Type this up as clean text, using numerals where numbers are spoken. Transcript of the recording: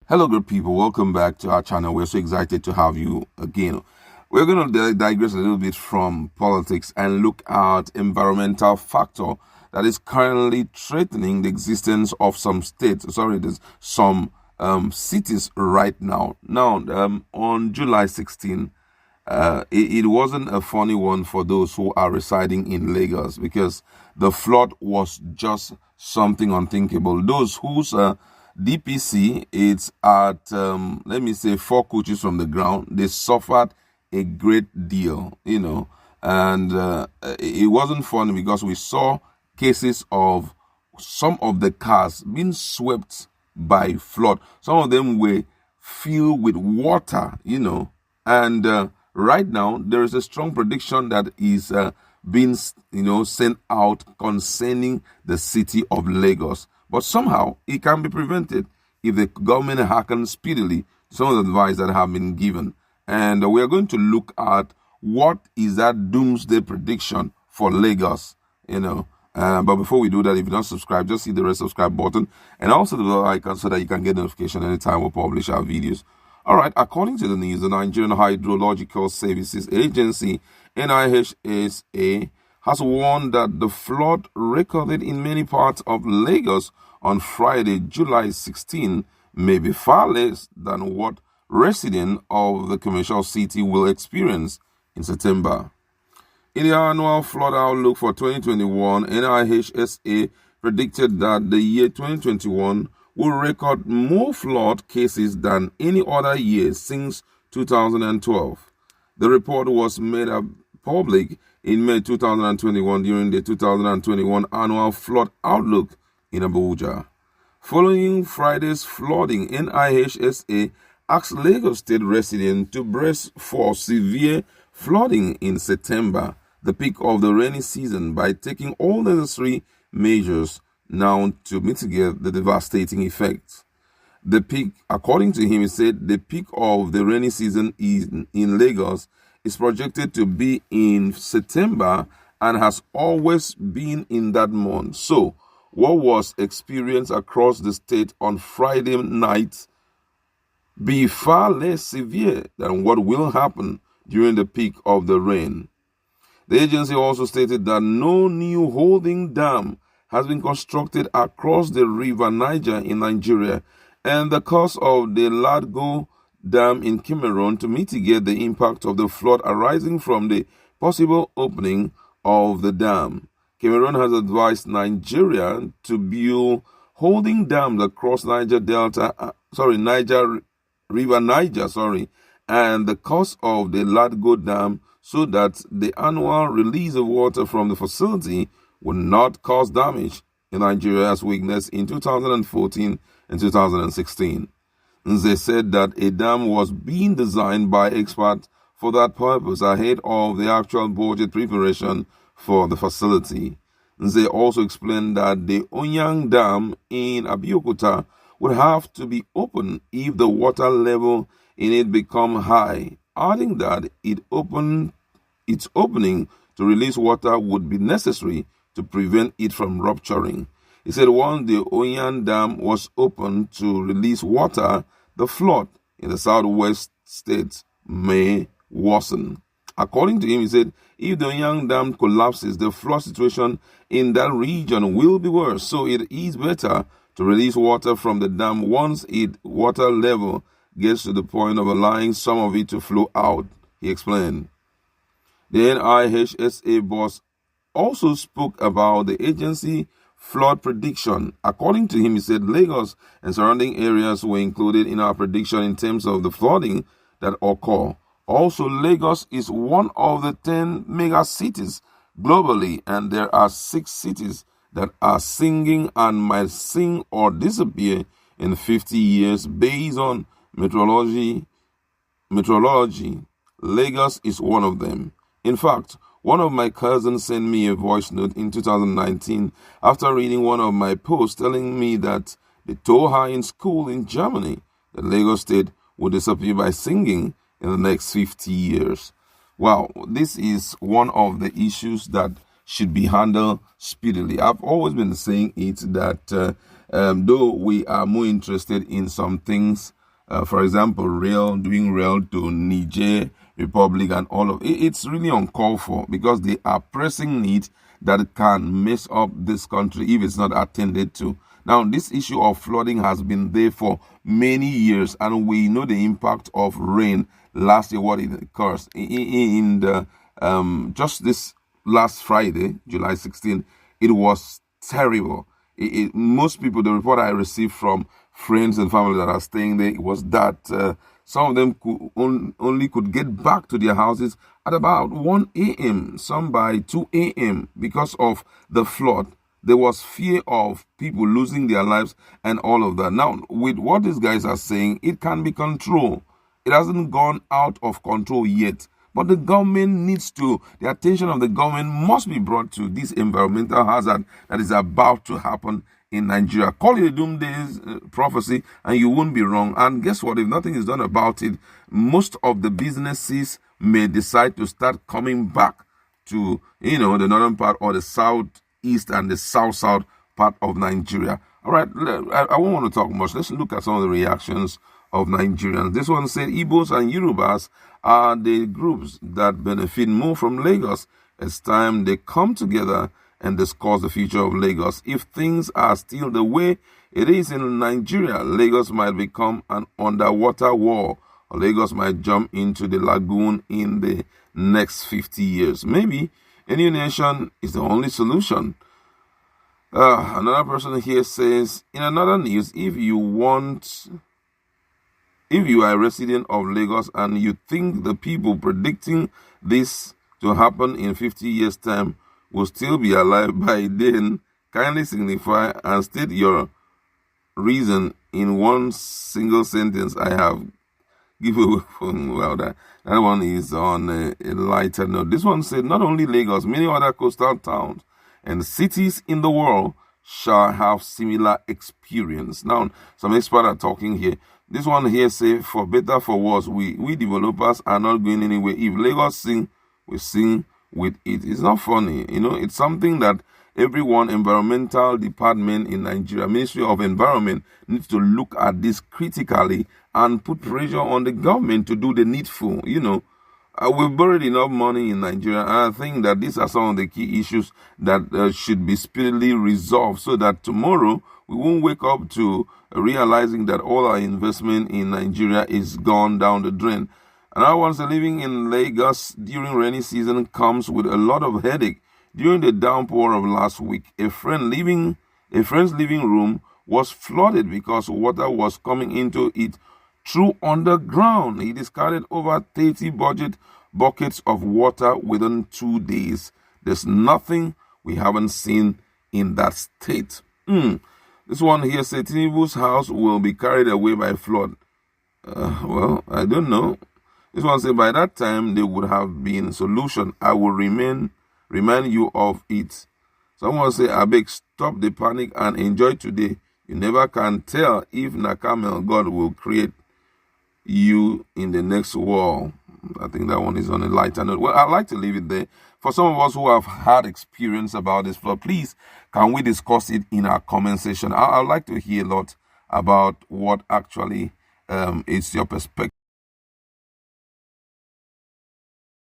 Hello, good people. Welcome back to our channel. We're so excited to have you again. We're going to digress a little bit from politics and look at environmental factor that is currently threatening the existence of some states. Some cities right now. Now, on July 16, it wasn't a funny one for those who are residing in Lagos because the flood was just something unthinkable. Those whose DPC is at, let me say, 4 coaches from the ground. They suffered a great deal, and it wasn't funny because we saw cases of some of the cars being swept by flood. Some of them were filled with water, and right now there is a strong prediction that is being, sent out concerning the city of Lagos. But somehow it can be prevented if the government hearkens speedily to some of the advice that have been given. And we are going to look at what is that doomsday prediction for Lagos, But before we do that, if you don't subscribe, just hit the red subscribe button and also the bell icon so that you can get notification anytime we publish our videos. All right, according to the news, the Nigerian Hydrological Services Agency, NIHSA, has warned that the flood recorded in many parts of Lagos on Friday, July 16, may be far less than what residents of the commercial city will experience in September. In the annual flood outlook for 2021, NIHSA predicted that the year 2021 will record more flood cases than any other year since 2012. The report was made public in May 2021 during the 2021 annual flood outlook in Abuja. Following Friday's flooding, NIHSA asked Lagos State residents to brace for severe flooding in September, the peak of the rainy season, by taking all necessary measures now to mitigate the devastating effects. The peak, according to him, he said the peak of the rainy season in Lagos is projected to be in September and has always been in that month. So, what was experienced across the state on Friday night be far less severe than what will happen during the peak of the rain. The agency also stated that no new holding dam has been constructed across the river Niger in Nigeria, and the cost of the L00ms Dam in Cameroon to mitigate the impact of the flood arising from the possible opening of the dam. Cameroon has advised Nigeria to build holding dams across River Niger, and the cost of the L00ms Dam so that the annual release of water from the facility will not cause damage in Nigeria as witnessed in 2014 and 2016. They said that a dam was being designed by experts for that purpose ahead of the actual budget preparation for the facility. They also explained that the Onyang Dam in Abeokuta would have to be opened if the water level in it become high, adding that its opening to release water would be necessary to prevent it from rupturing. He said once the Onyang Dam was opened to release water, the flood in the southwest states may worsen. According to him, he said, if the Onyang Dam collapses, the flood situation in that region will be worse. So it is better to release water from the dam once its water level gets to the point of allowing some of it to flow out, he explained. The NIHSA boss also spoke about the agency flood prediction. According to him, he said Lagos and surrounding areas were included in our prediction in terms of the flooding that occur. Also, Lagos is one of the 10 mega cities globally, and there are 6 cities that are singing and might sing or disappear in 50 years based on meteorology. Lagos is one of them. In fact, one of my cousins sent me a voice note in 2019 after reading one of my posts telling me that they told her in school in Germany that Lagos State would disappear by singing in the next 50 years. Wow, this is one of the issues that should be handled speedily. I've always been saying it that Though we are more interested in some things, for example, doing rail to Niger Republic and all of it, it's really uncalled for because they are pressing need that can mess up this country if it's not attended to. Now, this issue of flooding has been there for many years, and we know the impact of rain last year, what it caused. In the just this last Friday, July 16, it was terrible. Most people, the report I received from friends and family that are staying there, was that some of them only could get back to their houses at about 1 a.m., some by 2 a.m. because of the flood. There was fear of people losing their lives and all of that. Now, with what these guys are saying, it can be controlled. It hasn't gone out of control yet. But the government the attention of the government must be brought to this environmental hazard that is about to happen in Nigeria. Call it a doomsday prophecy and you won't be wrong. And guess what? If nothing is done about it, most of the businesses may decide to start coming back to, the northern part or the southeast and the south part of Nigeria. All right, I won't want to talk much. Let's look at some of the reactions of Nigerians. This one said Igbos and Yorubas are the groups that benefit more from Lagos. It's time they come together and discuss the future of Lagos. If things are still the way it is in Nigeria, Lagos might become an underwater wall, or Lagos might jump into the lagoon in the next 50 years. Maybe a new nation is the only solution. Another person here says, in another news, if you are a resident of Lagos and you think the people predicting this to happen in 50 years' time will still be alive by then, kindly signify and state your reason in one single sentence. I have given well, that one is on a lighter note. This one said, not only Lagos, many other coastal towns and cities in the world shall have similar experience. Now, some experts are talking here. This one here say, for better, for worse, we developers are not going anywhere. If Lagos sing, we sing with it. It's not funny. It's something that everyone, environmental department in Nigeria, Ministry of Environment, needs to look at this critically and put pressure on the government to do the needful. We've buried enough money in Nigeria, and I think that these are some of the key issues that should be speedily resolved so that tomorrow we won't wake up to realizing that all our investment in Nigeria is gone down the drain. And I was living in Lagos during rainy season comes with a lot of headache. During the downpour of last week, a friend's living room was flooded because water was coming into it through underground. He discarded over 30 buckets of water within 2 days. There's nothing we haven't seen in that state. This one here says Tinubu's house will be carried away by flood. Well, I don't know. This one says by that time there would have been solution. I will remind you of it. Someone say, Abeg, stop the panic and enjoy today. You never can tell if Nakamel God will create you in the next war. I think that one is on a lighter note. Well, I'd like to leave it there. For some of us who have had experience about this flood, please, can we discuss it in our comment section? I'd like to hear a lot about what actually is your perspective.